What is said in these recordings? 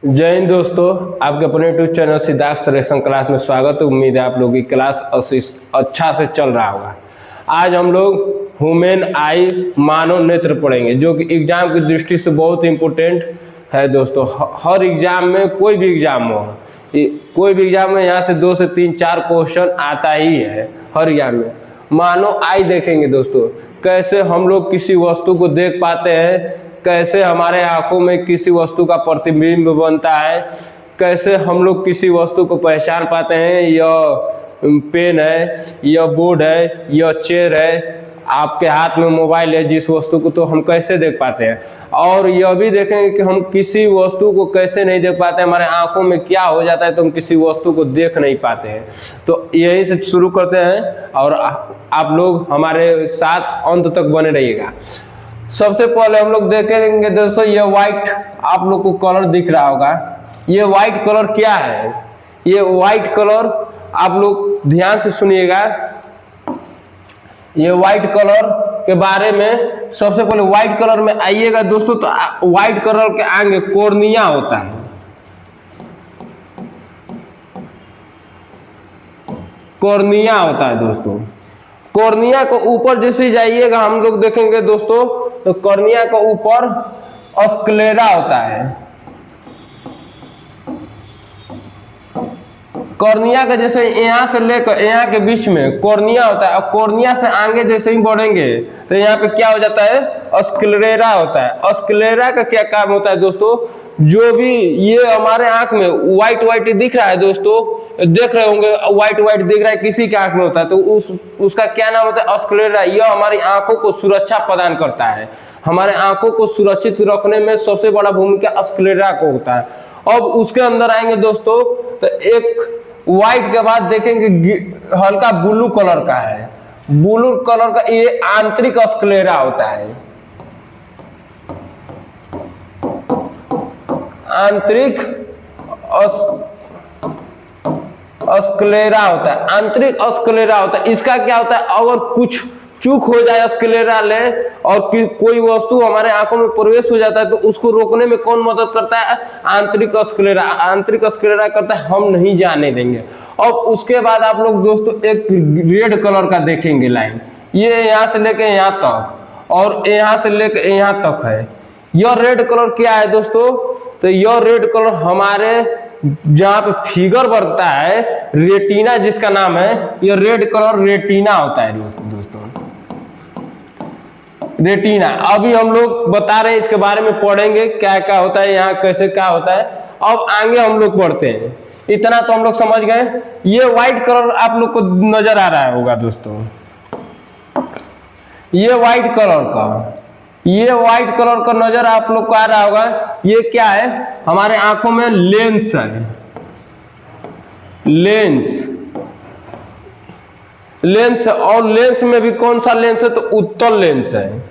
जय हिंद दोस्तों, आपके अपने YouTube channel Siddharth selection class में स्वागत है। उम्मीद है आप लोगों की क्लास अच्छा से चल रहा होगा। आज हम लोग ह्यूमन आई मानव नेत्र पढ़ेंगे, जो कि एग्जाम की दृष्टि से बहुत इंपॉर्टेंट है दोस्तों। हर एग्जाम में कोई भी एग्जाम में यहाँ से 2 से 3 4 क्वेश्चन आता ही है हर एग्जाम में। मानव आई देखेंगे दोस्तों, कैसे हम लोग किसी वस्तु को देख पाते हैं, कैसे हमारे आंखों में किसी वस्तु का प्रतिबिंब बनता है, कैसे हम लोग किसी वस्तु को पहचान पाते हैं। यह पेन है, यह बोर्ड है, यह चेयर है, आपके हाथ में मोबाइल है, जिस वस्तु को तो हम कैसे देख पाते हैं। और यह भी देखेंगे कि हम किसी वस्तु को कैसे नहीं देख पाते, हमारे आंखों में क्या हो जाता है तो हम किसी वस्तु को देख नहीं पाते हैं। तो यही से शुरू करते हैं और आप लोग हमारे साथ अंत तक बने रहिएगा। सबसे पहले हम लोग देखेंगे दोस्तों, ये व्हाइट आप लोग को कलर दिख रहा होगा। ये व्हाइट कलर क्या है? ये व्हाइट कलर आप लोग ध्यान से सुनिएगा। ये व्हाइट कलर के बारे में सबसे पहले व्हाइट कलर में आइएगा दोस्तों, तो व्हाइट कलर के आगे कॉर्निया होता है। कॉर्निया होता है दोस्तों। कॉर्निया को ऊपर जैसे जाइएगा हम लोग देखेंगे दोस्तों, तो कॉर्निया के ऊपर स्क्लेरा होता है। कॉर्निया का जैसे यहाँ से लेकर यहाँ के बीच में कॉर्निया होता है, और कॉर्निया से आगे जैसे ही बढ़ेंगे तो यहाँ पे क्या हो जाता है? स्क्लेरा होता है। स्क्लेरा का क्या काम होता है दोस्तों? जो भी ये हमारे आंख में व्हाइट दिख रहा है दोस्तों, देख रहे होंगे व्हाइट दिख रहा है, किसी के आंख में होता है तो उसका क्या नाम होता है? स्क्लेरा। यह हमारी आंखों को सुरक्षा प्रदान करता है। हमारे आंखों को सुरक्षित रखने में सबसे बड़ा भूमिका स्क्लेरा को होता है। अब उसके अंदर आएंगे दोस्तों, तो एक व्हाइट के बाद देखेंगे हल्का ब्लू कलर का है। ब्लू कलर का ये आंतरिक स्क्लेरा होता है। आंतरिक स्क्लेरा होता है। आंतरिक स्क्लेरा होता है। इसका क्या होता है? अगर कुछ चूक हो जाए स्क्लेरा ले और कोई वस्तु हमारे आंखों में प्रवेश हो जाता है तो उसको रोकने में कौन मदद करता है? आंतरिक स्क्लेरा। आंतरिक स्क्लेरा करता है, हम नहीं जाने देंगे। अब उसके बाद आप लोग दोस्तों एक रेड कलर का देखेंगे लाइन, ये यहाँ से लेके यहाँ तक और यहाँ से लेके यहाँ तक है। यह रेड कलर क्या है दोस्तों? तो यह रेड कलर हमारे जहाँ पे फिगर बनता है रेटिना, जिसका नाम है, यह रेड कलर रेटिना होता है दोस्तों। रेटिना अभी हम लोग बता रहे हैं, इसके बारे में पढ़ेंगे क्या क्या होता है, यहाँ कैसे क्या होता है। अब आगे हम लोग पढ़ते हैं। इतना तो हम लोग समझ गए। ये व्हाइट कलर आप लोग को नजर आ रहा होगा दोस्तों, ये व्हाइट कलर का नजर आप लोग को आ रहा होगा। ये क्या है? हमारे आंखों में लेंस है। लेंस और लेंस में भी कौन सा लेंस है? तो उत्तल लेंस है।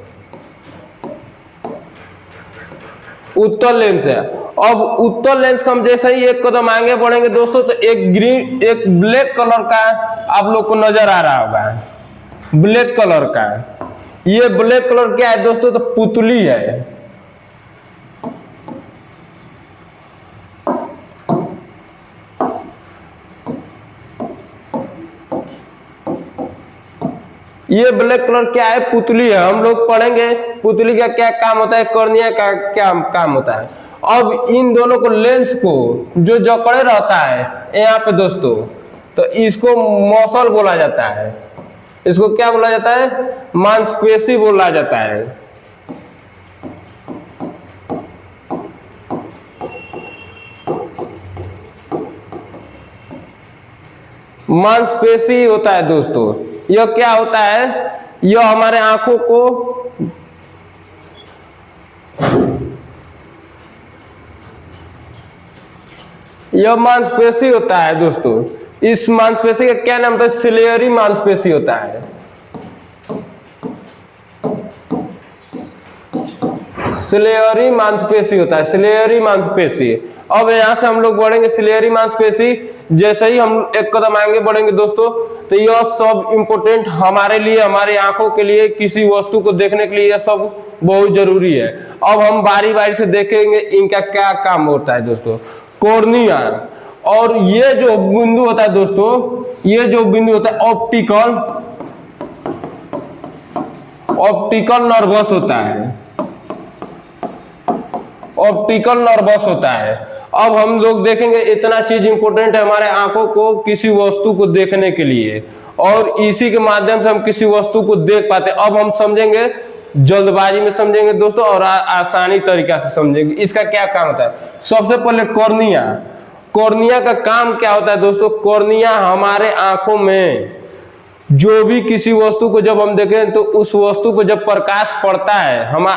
उत्तल लेंस है। अब उत्तल लेंस का हम जैसे ही एक कदम आगे बढ़ेंगे दोस्तों, तो एक ब्लैक कलर का आप लोग को नजर आ रहा होगा। ब्लैक कलर का, ये ब्लैक कलर क्या है दोस्तों? तो पुतली है। ये ब्लैक कलर क्या है? पुतली है। हम लोग पढ़ेंगे पुतली का क्या काम होता है, कॉर्निया का क्या काम होता है। अब इन दोनों को, लेंस को जो जकड़े रहता है यहाँ पे दोस्तों, तो इसको मसल बोला जाता है। इसको क्या बोला जाता है? मांसपेशी बोला जाता है। मांसपेशी होता है दोस्तों। यह क्या होता है? यह हमारे आंखों को यह मांसपेशी होता है दोस्तों। इस मांसपेशी का क्या नाम होता है? सिलियरी मांसपेशी होता है। सिलियरी मांसपेशी होता है। सिलियरी मांसपेशी। अब यहां से हम लोग बढ़ेंगे सिलियरी मांसपेशी। जैसे ही हम एक कदम आगे बढ़ेंगे दोस्तों, तो यह सब इंपॉर्टेंट हमारे लिए, हमारी आंखों के लिए, किसी वस्तु को देखने के लिए यह सब बहुत जरूरी है। अब हम बारी बारी से देखेंगे इनका क्या काम होता है दोस्तों। कॉर्निया, और ये जो बिंदु होता है दोस्तों, ये जो बिंदु होता है ऑप्टिकल नर्वस होता है, ऑप्टिकल नर्वस होता है। अब हम लोग देखेंगे इतना चीज इंपॉर्टेंट है हमारे आंखों को किसी वस्तु को देखने के लिए, और इसी के माध्यम से हम किसी वस्तु को देख पाते हैं। अब हम समझेंगे, जल्दबाजी में समझेंगे दोस्तों और आसानी तरीका से समझेंगे। इसका क्या काम होता है। सबसे पहले कॉर्निया, कॉर्निया का काम क्या होता है दोस्तों। कॉर्निया हमारे आंखों में जो भी किसी वस्तु को जब हम देखें तो उस वस्तु पर जब प्रकाश पड़ता है, हम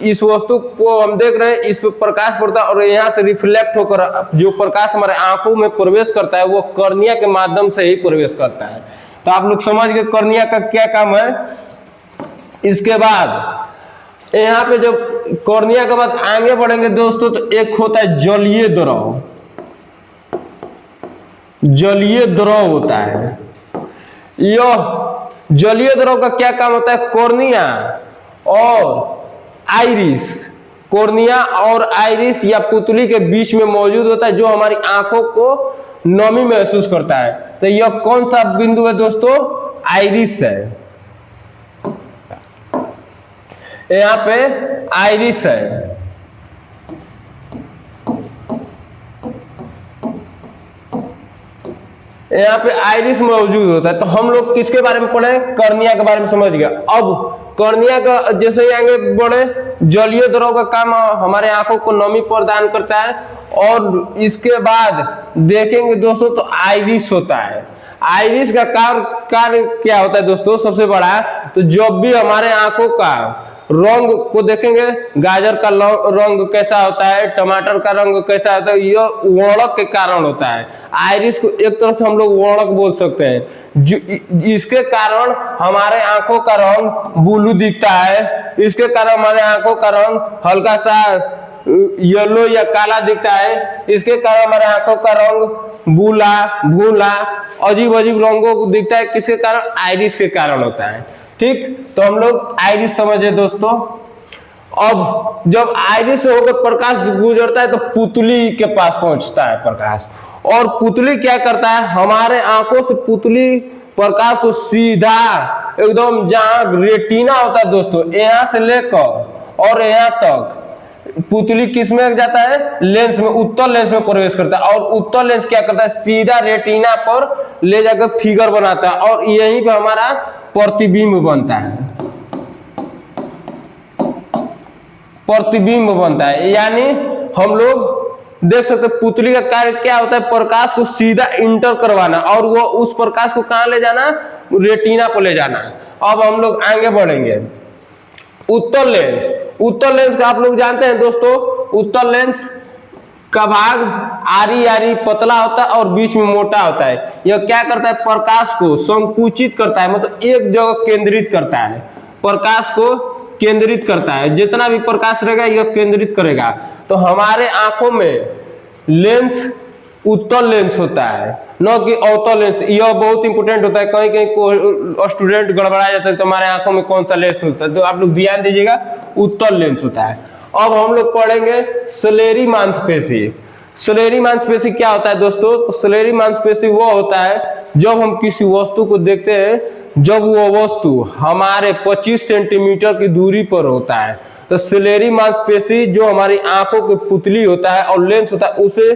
इस वस्तु को हम देख रहे हैं, इस पर प्रकाश पड़ता है और यहाँ से रिफ्लेक्ट होकर जो प्रकाश हमारे आंखों में प्रवेश करता है वो कॉर्निया के माध्यम से ही प्रवेश करता है। तो आप लोग समझ गए कॉर्निया का क्या काम है। इसके बाद यहाँ पे जब कॉर्निया के बाद आगे बढ़ेंगे दोस्तों तो एक होता है जलीय द्रव, जलीय द्रव होता है। यह जलीय द्रव का क्या काम होता है। कॉर्निया और आइरिस, कॉर्निया और आइरिस या पुतली के बीच में मौजूद होता है जो हमारी आंखों को नमी महसूस करता है। तो यह कौन सा बिंदु है दोस्तों, आइरिस है। यहाँ पे आइरिस है, यहाँ पे आइरिस मौजूद होता है। तो हम लोग किसके बारे में पढ़े, कॉर्निया के बारे में समझ गया। अब कॉर्निया का जैसे ही आगे बढ़े, जलीय द्रव का काम हमारे आंखों को नमी प्रदान करता है। और इसके बाद देखेंगे दोस्तों तो आइरिस होता है। आइरिस का कार्य क्या होता है दोस्तों, सबसे बड़ा, तो जब भी हमारे आंखों का रंग को देखेंगे, गाजर का रंग कैसा होता है, टमाटर का रंग कैसा होता है, यह वर्णक के कारण होता है। आइरिस को एक तरह से हम लोग वर्णक बोल सकते हैं। इसके कारण हमारे आंखों का रंग ब्लू दिखता है, इसके कारण हमारे आंखों का रंग हल्का सा येलो या काला दिखता है, इसके कारण हमारे आंखों का रंग भूला अजीब अजीब रंगों को दिखता है। किसके कारण, आइरिस के कारण होता है। ठीक, तो हम लोग आइरिस समझे दोस्तों। अब जब आइरिस से होकर प्रकाश गुजरता है तो पुतली के पास पहुंचता है प्रकाश, और पुतली क्या करता है, हमारे आंखों से पुतली प्रकाश को सीधा एकदम जहां रेटिना होता है दोस्तों, यहां से लेकर और यहां तक पुतली किस में जाता है, लेंस में, उत्तल लेंस में प्रवेश करता है। और उत्तल लेंस क्या करता है, सीधा रेटिना पर ले जाकर फिगर बनाता है और यहीं पे हमारा प्रतिबिंब बनता है, प्रतिबिंब बनता है। यानी हम लोग देख सकते हैं पुतली का कार्य क्या होता है, प्रकाश को सीधा इंटर करवाना और वो उस प्रकाश को कहां ले जाना, रेटिना को ले जाना। अब हम लोग आगे बढ़ेंगे। उत्तल लेंस, उत्तल लेंस का आप लोग जानते हैं दोस्तों, उत्तल लेंस का भाग आरी आरी पतला होता है और बीच में मोटा होता है। यह क्या करता है, प्रकाश को संकुचित करता है, मतलब एक जगह केंद्रित करता है, प्रकाश को केंद्रित करता है। जितना भी प्रकाश रहेगा यह केंद्रित करेगा। तो हमारे आंखों में लेंस उत्तल लेंस होता है, न कि अवतल लेंस। यह बहुत इंपॉर्टेंट होता है, कहीं कहीं स्टूडेंट गड़बड़ा जाता है तो हमारे आंखों में कौन सा लेंस होता है, तो आप लोग ध्यान दीजिएगा, उत्तल लेंस होता है। अब हम लोग पढ़ेंगे सलेरी मांसपेशी। सलेरी मांसपेशी क्या होता है दोस्तों, तो सलेरी मांसपेशी वो होता है जब हम किसी वस्तु को देखते हैं, जब वो वस्तु हमारे 25 सेंटीमीटर की दूरी पर होता है। तो सलेरी मांसपेशी जो हमारी आंखों की पुतली होता है और लेंस होता है, उसे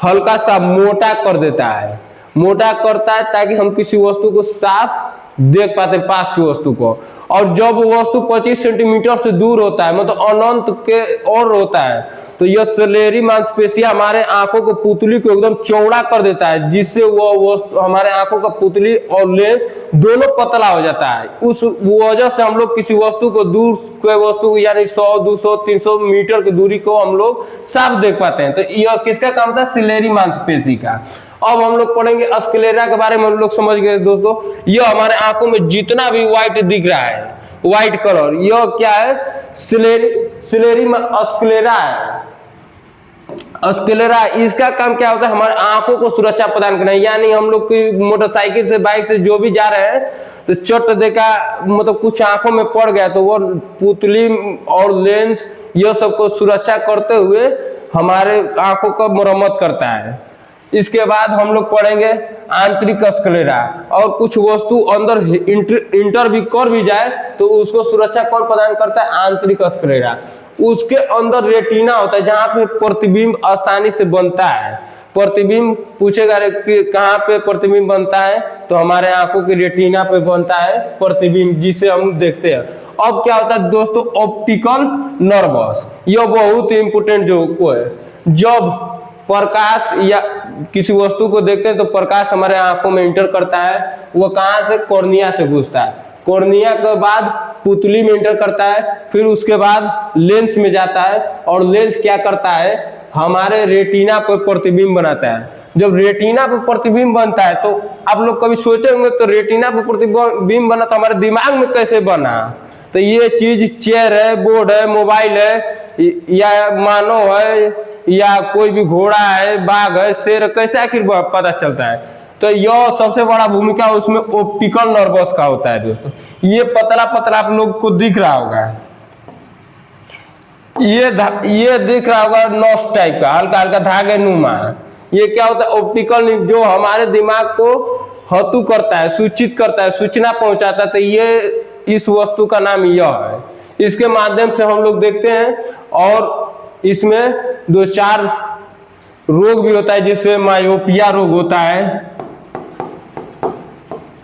हल्का सा मोटा कर देता है, मोटा करता है ताकि हम किसी वस्तु को साफ देख पाते, पास की वस्तु को। और जब वस्तु 25 सेंटीमीटर से दूर होता है, मतलब अनंत के और होता है, तो यह सलेरी मांसपेशियां हमारे आंखों को पुतली को एकदम चौड़ा कर देता है, जिससे वो वस्तु हमारे आंखों का पुतली और लेंस दोनों पतला हो जाता है। उस वजह से हम लोग किसी वस्तु को, दूर के वस्तु को, यानी 100, 200, 300 मीटर की दूरी को हम लोग साफ देख पाते हैं। तो यह किसका काम था, सलेरी मांसपेशी का। अब हम लोग पढ़ेंगे स्क्लेरा के बारे में। हम लोग समझ गए दोस्तों, यह हमारे आंखों में जितना भी व्हाइट दिख रहा है, व्हाइट कलर, यह क्या है, स्क्लेरा है। स्क्लेरा, इसका काम क्या होता है, हमारे आंखों को सुरक्षा प्रदान करना है। यानी हम लोग की मोटरसाइकिल से बाइक से जो भी जा रहे हैं तो चोट देखा मतलब कुछ आंखों में पड़ गया तो वो पुतली और लेंस यह सबको सुरक्षा करते हुए हमारे आंखों का मरम्मत करता है। इसके बाद हम लोग पढ़ेंगे आंतरिक स्क्लेरा, और कुछ वस्तु अंदर इंटर भी कर भी जाए तो उसको सुरक्षा कौन प्रदान करता है, आंतरिक स्क्लेरा। उसके अंदर रेटिना होता है जहां पे प्रतिबिंब आसानी से बनता है। प्रतिबिंब पूछेगा कि कहाँ पे प्रतिबिंब बनता है, तो हमारे आंखों की रेटिना पे बनता है प्रतिबिंब, जिसे हम देखते हैं। अब क्या होता है दोस्तों, ऑप्टिकल नर्वस, यह बहुत ही इंपोर्टेंट जो है। जब प्रकाश या किसी वस्तु को देखते हैं तो प्रकाश हमारे आंखों में इंटर करता है, वो कहाँ से, कॉर्निया से घुसता है। कॉर्निया के बाद पुतली में इंटर करता है, फिर उसके बाद लेंस में जाता है, और लेंस क्या करता है, हमारे रेटिना पर प्रतिबिंब बनाता है। जब रेटिना पर प्रतिबिंब बनता है तो आप लोग कभी सोचे होंगे तो रेटिना पर प्रतिबिंब बना तो हमारे दिमाग में कैसे बना। तो ये चीज चेयर है, बोर्ड है, मोबाइल है, या मानव है, या कोई भी घोड़ा है, बाघ है, शेर, कैसे आखिर पता चलता है। तो यह सबसे बड़ा भूमिका उसमें ऑप्टिकल नर्वस का होता है दोस्तों। ये पतला पतला आप लोग को दिख रहा होगा, ये दिख रहा होगा नॉस टाइप का, हल्का हल्का धागे नुमा। ये क्या होता है, ऑप्टिकल, जो हमारे दिमाग को हेतु करता है, सूचित करता है, सूचना पहुंचाता है। तो ये इस वस्तु का नाम यह है। इसके माध्यम से हम लोग देखते हैं, और इसमें 2-4 रोग भी होता है, जिससे मायोपिया रोग होता है।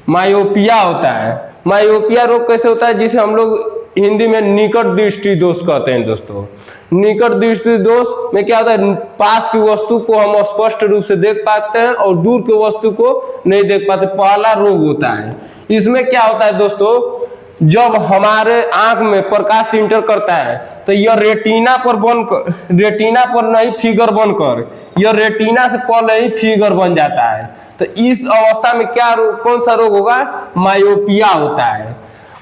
मायोपिया होता है। मायोपिया रोग कैसे होता है, जिसे हम लोग हिंदी में निकट दृष्टि दोष कहते हैं दोस्तों। निकट दृष्टि दोष में क्या होता है, पास की वस्तु को हम स्पष्ट रूप से देख पाते हैं और दूर की वस्तु को नहीं देख पाते, पहला रोग होता है। इसमें क्या होता है दोस्तों, जब हमारे आंख में प्रकाश इंटर करता है तो यह रेटिना पर नहीं फिगर बनकर यह रेटिना से पहले ही फिगर बन जाता है। तो इस अवस्था में क्या कौन सा रोग होगा, मायोपिया होता है।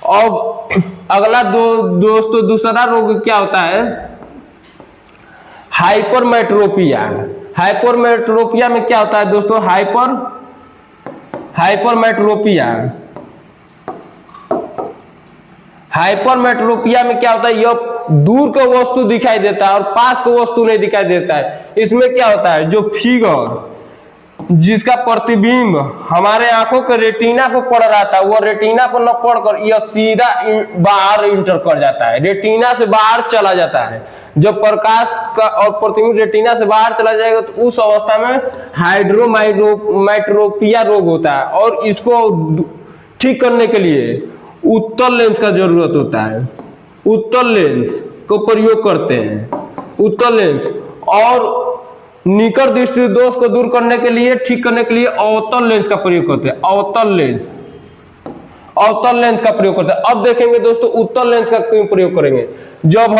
अब अगला दोस्तों दूसरा रोग क्या होता है, हाइपरमेट्रोपिया। हाइपरमेट्रोपिया में क्या होता है दोस्तों, हाइपरमेट्रोपिया में क्या होता है, यह दूर का वस्तु दिखाई देता है और पास का वस्तु नहीं दिखाई देता है। इसमें क्या होता है, जो फिगर जिसका प्रतिबिंब हमारे आंखों के रेटिना को पड़ रहा था, वो रेटिना पर न पड़कर यह सीधा बाहर इंटर कर जाता है, रेटिना से बाहर चला जाता है। जब प्रकाश का और प्रतिबिंब रेटिना से बाहर चला जाएगा तो उस अवस्था में हाइड्रोमेट्रोपिया रोग होता है। और इसको ठीक करने के लिए उत्तल लेंस का जरूरत होता है। उत्तल लेंस को प्रयोग करते हैं, उत्तल लेंस। और निकट दृष्टि दोष को दूर करने के लिए, ठीक करने के लिए अवतल लेंस का प्रयोग करते हैं। अवतल लेंस का प्रयोग करते हैं। अब देखेंगे दोस्तों उत्तल लेंस का क्यों प्रयोग करेंगे। जब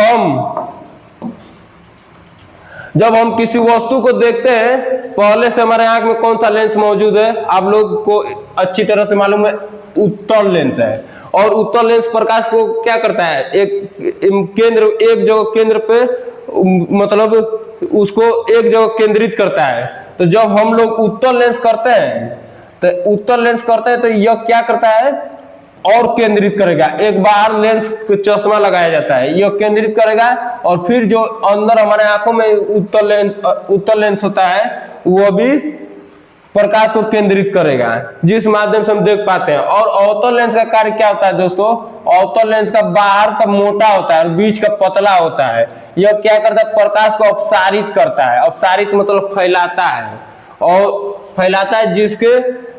हम किसी वस्तु को देखते हैं, पहले से हमारे आंख में कौन सा लेंस मौजूद है, आप लोग को अच्छी तरह से मालूम है, उत्तल लेंस है। और उत्तल लेंस प्रकाश को क्या करता है, एक जगह केंद्र पे मतलब उसको एक जगह केंद्रित करता है। तो जब हम लोग उत्तल लेंस करते हैं तो यह क्या करता है, और केंद्रित करेगा। एक बाहर लेंस चश्मा लगाया जाता है, यह केंद्रित करेगा, और फिर जो अंदर हमारे आंखों में उत्तल लेंस होता है वह भी प्रकाश को केंद्रित करेगा, जिस माध्यम से हम देख पाते हैं। और अवतल लेंस का कार्य क्या होता है दोस्तों, अवतल लेंस का बाहर का मोटा होता है और बीच का पतला होता है। यह क्या करता है, प्रकाश को अपसारित करता है। अपसारित मतलब फैलाता है, और फैलाता है, जिसके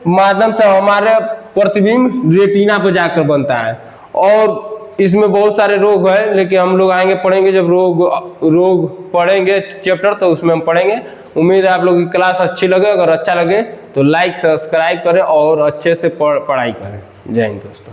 माध्यम से हमारे प्रतिबिंब रेटिना पर जाकर बनता है। और इसमें बहुत सारे रोग है, लेकिन हम लोग आएंगे पढ़ेंगे जब रोग पढ़ेंगे चैप्टर, तो उसमें हम पढ़ेंगे। उम्मीद है आप लोगों की क्लास अच्छी लगे। अगर अच्छा लगे तो लाइक सब्सक्राइब करें और अच्छे से पढ़ाई करें। जय हिंद दोस्तों।